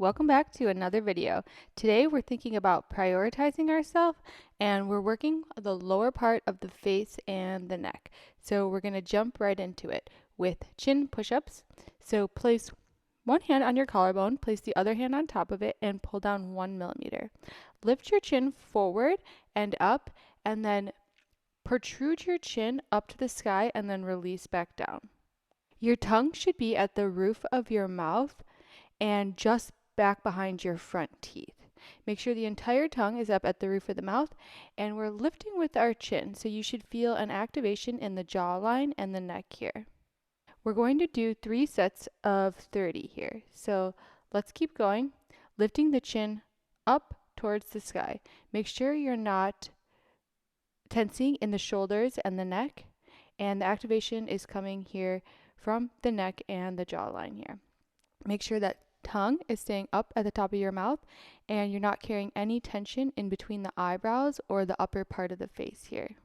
welcome back to another video. Today we're thinking about prioritizing ourselves and we're working the lower part of the face and the neck. So we're going to jump right into it with chin push-ups. So place one hand on your collarbone, place the other hand on top of it and pull down 1 millimeter. Lift your chin forward and up and then protrude your chin up to the sky and then release back down. Your tongue should be at the roof of your mouth and just back behind your front teeth. Make sure the entire tongue is up at the roof of the mouth, and we're lifting with our chin, so you should feel an activation in the jawline and the neck here. We're going to do 3 sets of 30 here, so let's keep going, lifting the chin up towards the sky. Make sure you're not tensing in the shoulders and the neck, and the activation is coming here from the neck and the jawline here. Make sure that tongue is staying up at the top of your mouth and you're not carrying any tension in between the eyebrows or the upper part of the face here.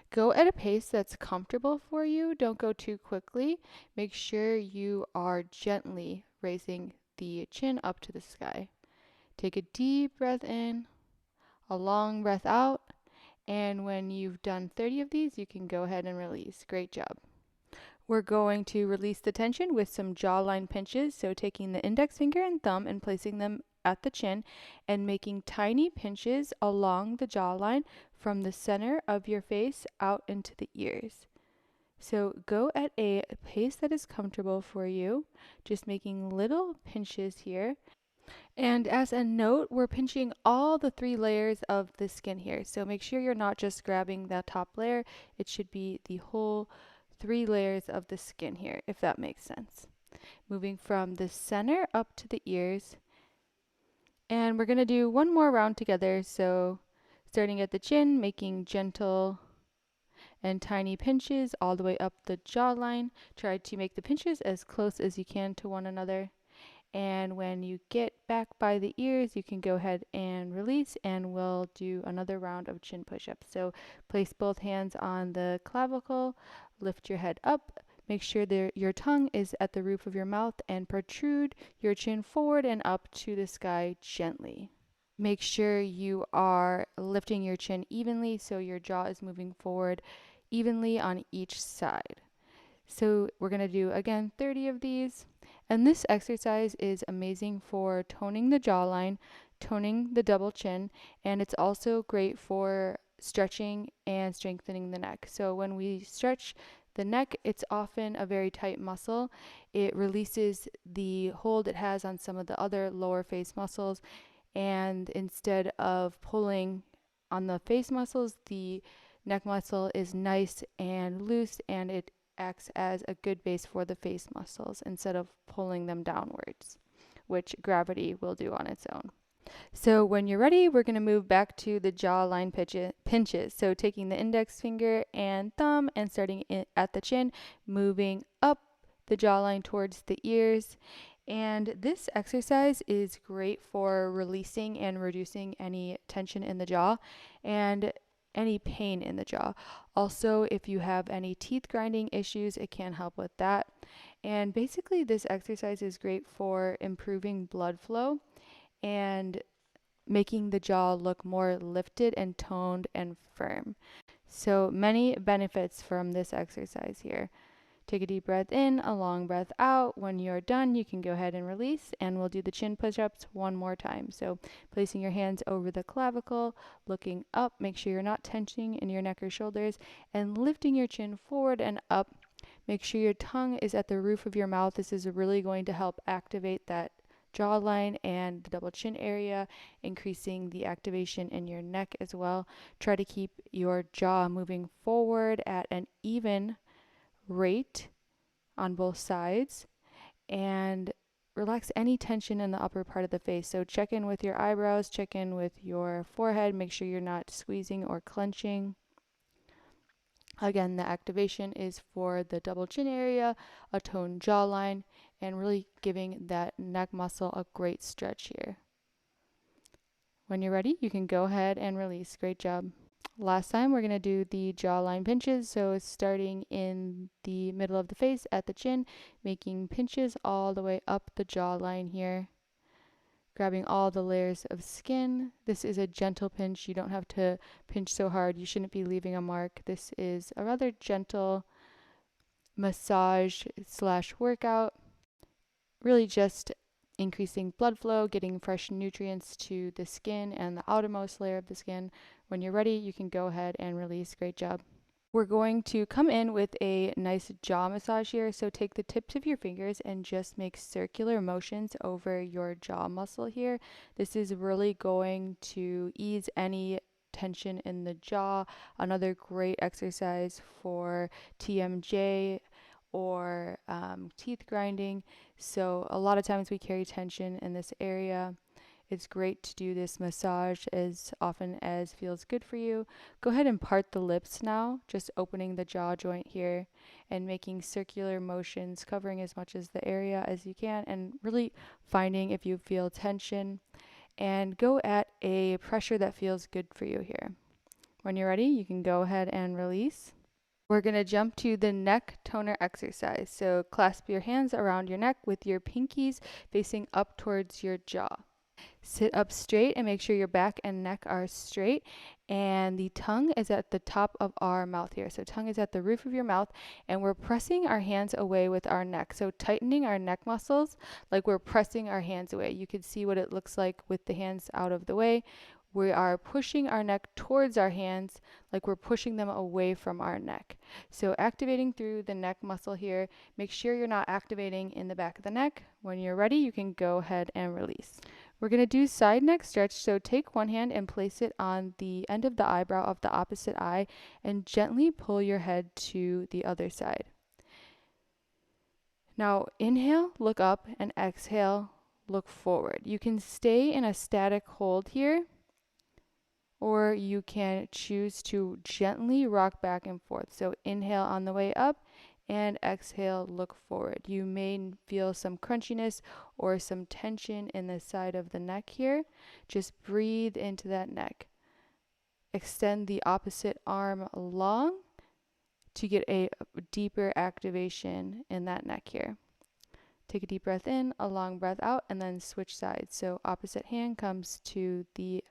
Go at a pace that's comfortable for you. Don't go too quickly. Make sure you are gently raising the chin up to the sky. Take a deep breath in, a long breath out, and when you've done 30 of these, you can go ahead and release. Great job. We're going to release the tension with some jawline pinches, so taking the index finger and thumb and placing them at the chin and making tiny pinches along the jawline from the center of your face out into the ears. So go at a pace that is comfortable for you, just making little pinches here. And as a note, we're pinching all the 3 layers of the skin here. So make sure you're not just grabbing the top layer. It should be the whole 3 layers of the skin here, if that makes sense. Moving from the center up to the ears. And we're going to do one more round together. So starting at the chin, making gentle and tiny pinches all the way up the jawline. Try to make the pinches as close as you can to one another. And when you get back by the ears, you can go ahead and release, and we'll do another round of chin push-ups. So place both hands on the clavicle, lift your head up, make sure that your tongue is at the roof of your mouth, and protrude your chin forward and up to the sky gently. Make sure you are lifting your chin evenly so your jaw is moving forward evenly on each side. So we're going to do, again, 30 of these. And this exercise is amazing for toning the jawline, toning the double chin, and it's also great for stretching and strengthening the neck. So when we stretch the neck, it's often a very tight muscle. It releases the hold it has on some of the other lower face muscles, and instead of pulling on the face muscles, the neck muscle is nice and loose, and it acts as a good base for the face muscles instead of pulling them downwards, which gravity will do on its own. So when you're ready, we're going to move back to the jawline pinches. So taking the index finger and thumb and starting at the chin, moving up the jawline towards the ears. And this exercise is great for releasing and reducing any tension in the jaw and any pain in the jaw. Also, if you have any teeth grinding issues, it can help with that. And basically, this exercise is great for improving blood flow and making the jaw look more lifted and toned and firm. So many benefits from this exercise here. Take a deep breath in, a long breath out. When you're done, you can go ahead and release, and we'll do the chin push-ups one more time. So placing your hands over the clavicle, looking up, make sure you're not tensing in your neck or shoulders, and lifting your chin forward and up. Make sure your tongue is at the roof of your mouth. This is really going to help activate that jawline and the double chin area, increasing the activation in your neck as well. Try to keep your jaw moving forward at an even rate on both sides, and relax any tension in the upper part of the face. So check in with your eyebrows, check in with your forehead, make sure you're not squeezing or clenching. Again, the activation is for the double chin area, a toned jawline, and really giving that neck muscle a great stretch here. When you're ready, you can go ahead and release. Great job. Last time, we're going to do the jawline pinches. So starting in the middle of the face at the chin, making pinches all the way up the jawline here. grabbing all the layers of skin. This is a gentle pinch. You don't have to pinch so hard. You shouldn't be leaving a mark. This is a rather gentle massage slash workout, really just increasing blood flow, getting fresh nutrients to the skin and the outermost layer of the skin. When you're ready, you can go ahead and release. Great job. We're going to come in with a nice jaw massage here. So take the tips of your fingers and just make circular motions over your jaw muscle here. This is really going to ease any tension in the jaw. Another great exercise for TMJ or teeth grinding. So a lot of times we carry tension in this area. It's great to do this massage as often as feels good for you. Go ahead and part the lips now, just opening the jaw joint here and making circular motions, covering as much as the area as you can, and really finding if you feel tension. And go at a pressure that feels good for you here. When you're ready, you can go ahead and release. We're going to jump to the neck toner exercise. So clasp your hands around your neck with your pinkies facing up towards your jaw. Sit up straight and make sure your back and neck are straight, and the tongue is at the top of our mouth here. So tongue is at the roof of your mouth, and we're pressing our hands away with our neck. So tightening our neck muscles like we're pressing our hands away. You can see what it looks like with the hands out of the way. We are pushing our neck towards our hands like we're pushing them away from our neck. So activating through the neck muscle here. Make sure you're not activating in the back of the neck. When you're ready, you can go ahead and release. We're going to do side neck stretch. So take one hand and place it on the end of the eyebrow of the opposite eye and gently pull your head to the other side. Now inhale, look up, and exhale, look forward. You can stay in a static hold here, or you can choose to gently rock back and forth. So inhale on the way up and exhale, look forward. You may feel some crunchiness or some tension in the side of the neck here. Just breathe into that neck. Extend the opposite arm long to get a deeper activation in that neck here. Take a deep breath in, a long breath out, and then switch sides. So opposite hand comes to the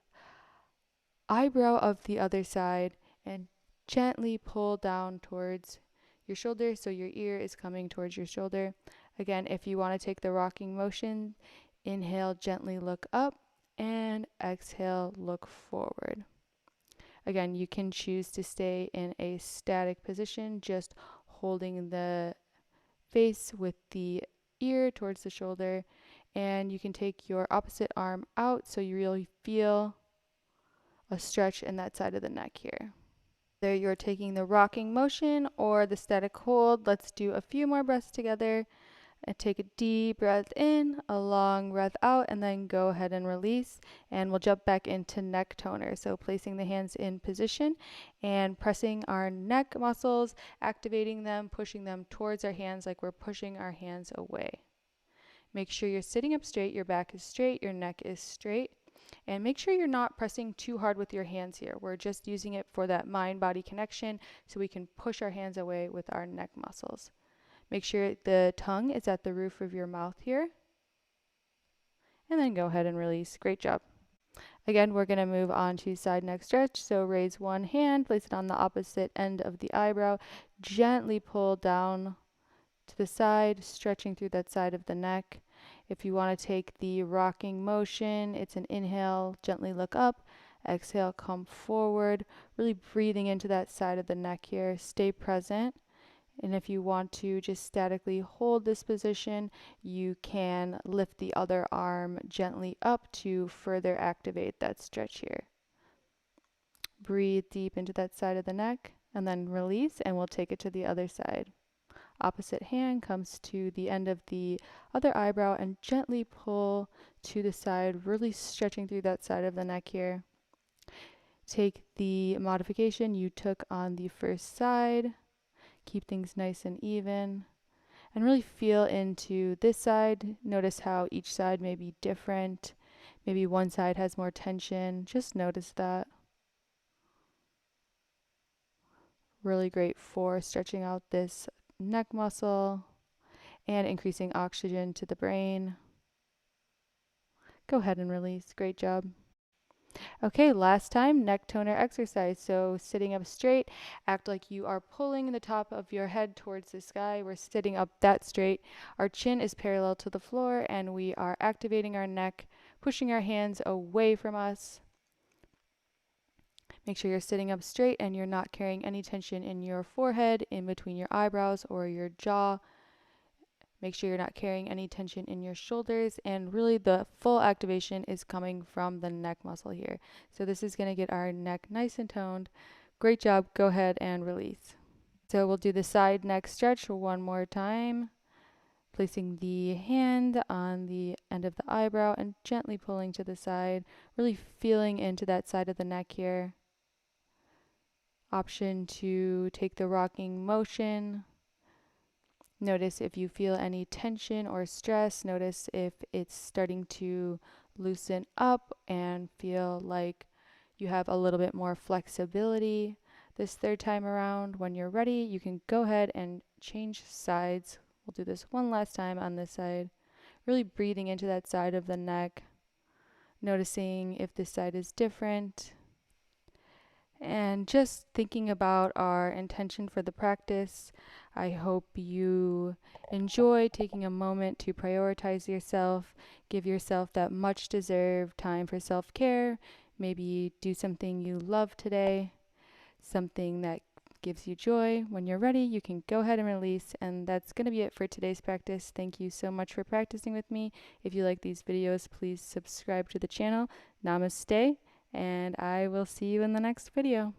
eyebrow of the other side and gently pull down towards your shoulder, so your ear is coming towards your shoulder. Again, if you want to take the rocking motion, inhale, gently look up, and exhale, look forward. Again, you can choose to stay in a static position, just holding the face with the ear towards the shoulder, and you can take your opposite arm out so you really feel a stretch in that side of the neck here. Whether you're taking the rocking motion or the static hold, let's do a few more breaths together. And take a deep breath in, a long breath out, and then go ahead and release. And we'll jump back into neck toner. So placing the hands in position and pressing our neck muscles, activating them, pushing them towards our hands like we're pushing our hands away. Make sure you're sitting up straight, your back is straight, your neck is straight. And make sure you're not pressing too hard with your hands here. We're just using it for that mind-body connection so we can push our hands away with our neck muscles. Make sure the tongue is at the roof of your mouth here. And then go ahead and release. Great job. Again, we're going to move on to side neck stretch. So raise one hand, place it on the opposite end of the eyebrow. Gently pull down to the side, stretching through that side of the neck. If you want to take the rocking motion, it's an inhale, gently look up, exhale, come forward, really breathing into that side of the neck here. Stay present. And if you want to just statically hold this position, you can lift the other arm gently up to further activate that stretch here. Breathe deep into that side of the neck and then release, and we'll take it to the other side. Opposite hand comes to the end of the other eyebrow and gently pull to the side, really stretching through that side of the neck here. Take the modification you took on the first side. Keep things nice and even. And really feel into this side. Notice how each side may be different. Maybe one side has more tension. Just notice that. Really great for stretching out this neck muscle and increasing oxygen to the brain. Go ahead and release. Great job. Okay, last time, neck toner exercise. So sitting up straight, act like you are pulling the top of your head towards the sky. We're sitting up that straight. Our chin is parallel to the floor, and we are activating our neck, pushing our hands away from us. Make sure you're sitting up straight and you're not carrying any tension in your forehead, in between your eyebrows, or your jaw. Make sure you're not carrying any tension in your shoulders, and really the full activation is coming from the neck muscle here. So this is going to get our neck nice and toned. Great job. Go ahead and release. So we'll do the side neck stretch one more time, placing the hand on the end of the eyebrow and gently pulling to the side, really feeling into that side of the neck here. Option to take the rocking motion. Notice if you feel any tension or stress. Notice if it's starting to loosen up and feel like you have a little bit more flexibility. This third time around, when you're ready, you can go ahead and change sides. We'll do this one last time on this side. Really breathing into that side of the neck. Noticing if this side is different. And just thinking about our intention for the practice, I hope you enjoy taking a moment to prioritize yourself, give yourself that much deserved time for self-care, maybe do something you love today, something that gives you joy. When you're ready, you can go ahead and release, and that's going to be it for today's practice. Thank you so much for practicing with me. If you like these videos, please subscribe to the channel. Namaste. And I will see you in the next video.